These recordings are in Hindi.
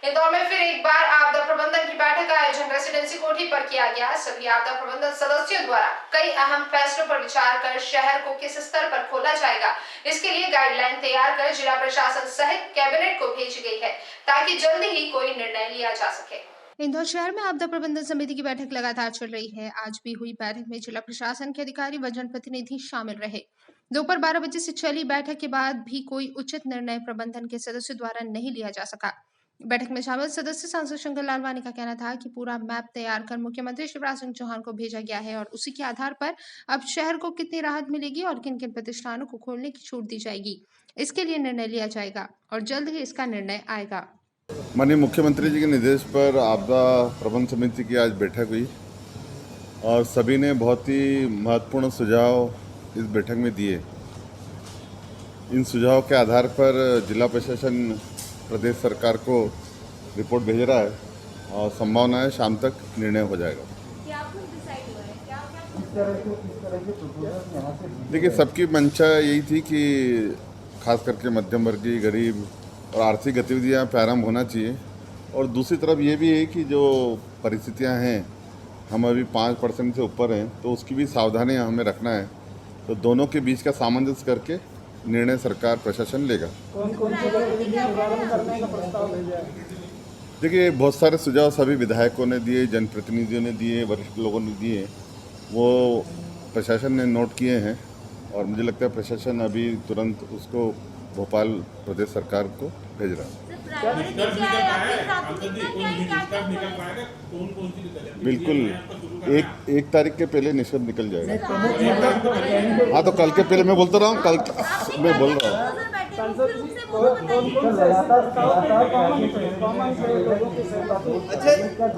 इंदौर में फिर एक बार आपदा प्रबंधन की बैठक का आयोजन रेसिडेंसी कोठी पर किया गया। सभी आपदा प्रबंधन सदस्यों द्वारा कई अहम फैसलों पर विचार कर शहर को किस स्तर पर खोला जाएगा, इसके लिए गाइडलाइन तैयार कर जिला प्रशासन सहित कैबिनेट को भेजी गई है, ताकि जल्दी ही कोई निर्णय लिया जा सके। इंदौर शहर में आपदा प्रबंधन समिति की बैठक लगातार चल रही है। आज भी हुई बैठक में जिला प्रशासन के अधिकारी व जनप्रतिनिधि शामिल रहे। दोपहर 12 बजे से चली बैठक के बाद भी कोई उचित निर्णय प्रबंधन के सदस्यों द्वारा नहीं लिया जा सका। बैठक में शामिल सदस्य सांसद शंकर लालवानी का कहना था कि पूरा मैप तैयार कर मुख्यमंत्री शिवराज सिंह चौहान को भेजा गया है और उसी के आधार पर अब शहर को कितनी राहत मिलेगी और किन किन प्रतिष्ठानों को खोलने की छूट दी जाएगी, इसके लिए निर्णय लिया जाएगा और जल्द ही इसका निर्णय आएगा। माननीय मुख्यमंत्री जी के निर्देश पर आपदा प्रबंधन समिति की आज बैठक हुई और सभी ने बहुत ही महत्वपूर्ण सुझाव इस बैठक में दिए। इन सुझाव के आधार पर जिला प्रशासन प्रदेश सरकार को रिपोर्ट भेज रहा है और संभावना है शाम तक निर्णय हो जाएगा। देखिए, सबकी मंशा यही थी कि खास करके मध्यम वर्गीय, गरीब और आर्थिक गतिविधियां प्रारंभ होना चाहिए और दूसरी तरफ ये भी है कि जो परिस्थितियां हैं, हम अभी 5% से ऊपर हैं, तो उसकी भी सावधानियां हमें रखना है। तो दोनों के बीच का सामंजस्य करके निर्णय सरकार प्रशासन लेगा। कौन-कौन सी गतिविधियां प्रारंभ करने का प्रस्ताव भेजा है? देखिए, बहुत सारे सुझाव सभी विधायकों ने दिए, जनप्रतिनिधियों ने दिए, वरिष्ठ लोगों ने दिए, वो प्रशासन ने नोट किए हैं और मुझे लगता है प्रशासन अभी तुरंत उसको भोपाल प्रदेश सरकार को भेज रहा है। बिल्कुल, एक तारीख के पहले निष्कर्ष निकल जाएगा। हाँ, तो कल के पहले मैं बोलता रहा हूँ, कल मैं बोल रहा हूँ।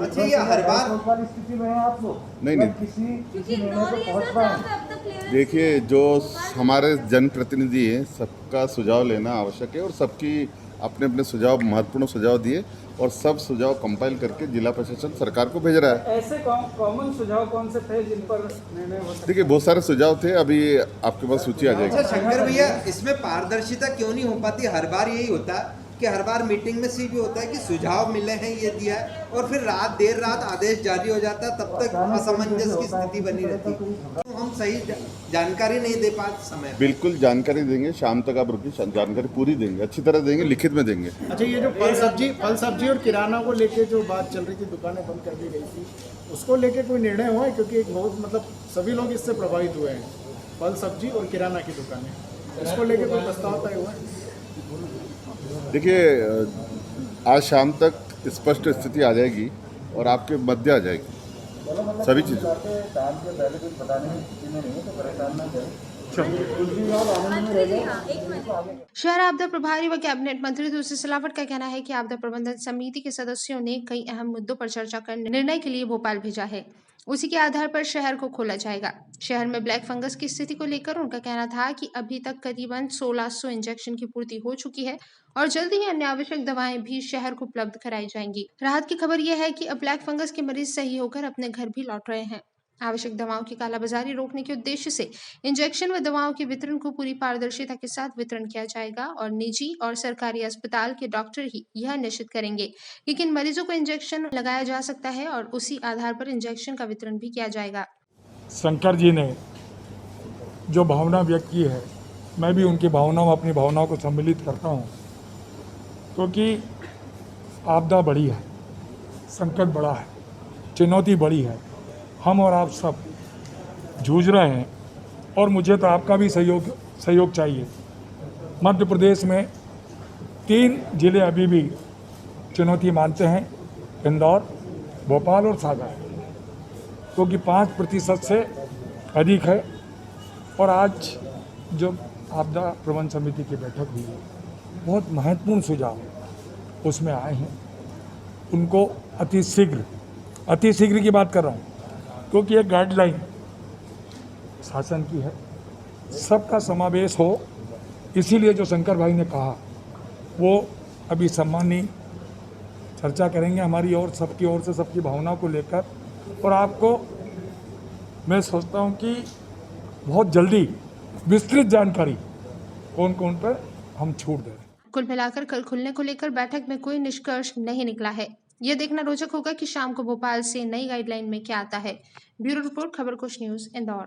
अच्छा, ये हर बार स्थिति में है आप लोग? नहीं, किसी निर्णय पर पहुंच पाए? देखिए, जो हमारे जनप्रतिनिधि हैं, सबका सुझाव लेना आवश्यक है और सबकी अपने अपने सुझाव, महत्वपूर्ण सुझाव दिए और सब सुझाव कंपाइल करके जिला प्रशासन सरकार को भेज रहा है। ऐसे कॉमन सुझाव कौन से थे जिन पर निर्णय हो सकता? देखिए, बहुत सारे सुझाव थे, अभी आपके पास सूची आ जाएगी। अच्छा शंकर भैया, इसमें पारदर्शिता क्यों नहीं हो पाती? हर बार यही होता है कि हर बार मीटिंग में भी होता है कि सुझाव मिले हैं, ये दिया है और फिर देर रात आदेश जारी हो जाता है, तब तक असमंजस की स्थिति बनी रहती है। तो हम सही जानकारी नहीं दे पाते समय। बिल्कुल जानकारी देंगे, शाम तक आप रुकिए, जानकारी पूरी देंगे, अच्छी तरह देंगे, लिखित में देंगे। अच्छा, ये जो फल सब्जी और किराना को लेके जो बात चल रही थी, दुकानें बंद कर दी गई थी, उसको लेके कोई निर्णय हुआ है? क्योंकि बहुत मतलब सभी लोग इससे प्रभावित हुए हैं, फल सब्जी और किराना की दुकानें, इसको लेके कोई प्रस्ताव तय हुआ है? देखिए, आज शाम तक स्पष्ट स्थिति आ जाएगी और आपके मध्य आ जाएगी सभी चीज़ें। शहर आपदा प्रभारी व कैबिनेट मंत्री तुलसी सिलावट का कहना है कि आपदा प्रबंधन समिति के सदस्यों ने कई अहम मुद्दों पर चर्चा कर निर्णय के लिए भोपाल भेजा है। उसी के आधार पर शहर को खोला जाएगा। शहर में ब्लैक फंगस की स्थिति को लेकर उनका कहना था कि अभी तक करीबन 1600 इंजेक्शन की पूर्ति हो चुकी है और जल्द ही अन्य आवश्यक दवाएं भी शहर को उपलब्ध कराई जाएंगी। राहत की खबर यह है कि अब ब्लैक फंगस के मरीज सही होकर अपने घर भी लौट रहे हैं। आवश्यक दवाओं की कालाबाजारी रोकने के उद्देश्य से इंजेक्शन व दवाओं के वितरण को पूरी पारदर्शिता के साथ वितरण किया जाएगा और निजी और सरकारी अस्पताल के डॉक्टर ही यह निश्चित करेंगे कि किन मरीजों को इंजेक्शन लगाया जा सकता है और उसी आधार पर इंजेक्शन का वितरण भी किया जाएगा। शंकर जी ने जो भावना व्यक्त की है, मैं भी उनकी भावनाओं, अपनी भावनाओं को सम्मिलित करता हूँ, क्योंकि आपदा बड़ी है, संकट बड़ा है, चुनौती बड़ी है, हम और आप सब जूझ रहे हैं और मुझे तो आपका भी सहयोग चाहिए। मध्य प्रदेश में 3 जिले अभी भी चुनौती मानते हैं, इंदौर, भोपाल और सागर, क्योंकि 5% से अधिक है। और आज जो आपदा प्रबंधन समिति की बैठक हुई है, बहुत महत्वपूर्ण सुझाव उसमें आए हैं, उनको अतिशीघ्र की बात कर रहा हूँ, क्योंकि एक गाइडलाइन शासन की है, सबका समावेश हो, इसीलिए जो शंकर भाई ने कहा वो अभी सम्मानी चर्चा करेंगे हमारी और सबकी ओर से, सबकी भावनाओं को लेकर। और आपको मैं सोचता हूँ कि बहुत जल्दी विस्तृत जानकारी कौन कौन पर हम छूट दें। कुल मिलाकर कल खुलने को लेकर बैठक में कोई निष्कर्ष नहीं निकला है। यह देखना रोचक होगा कि शाम को भोपाल से नई गाइडलाइन में क्या आता है। Bureau report, Khabarkush news, Indore.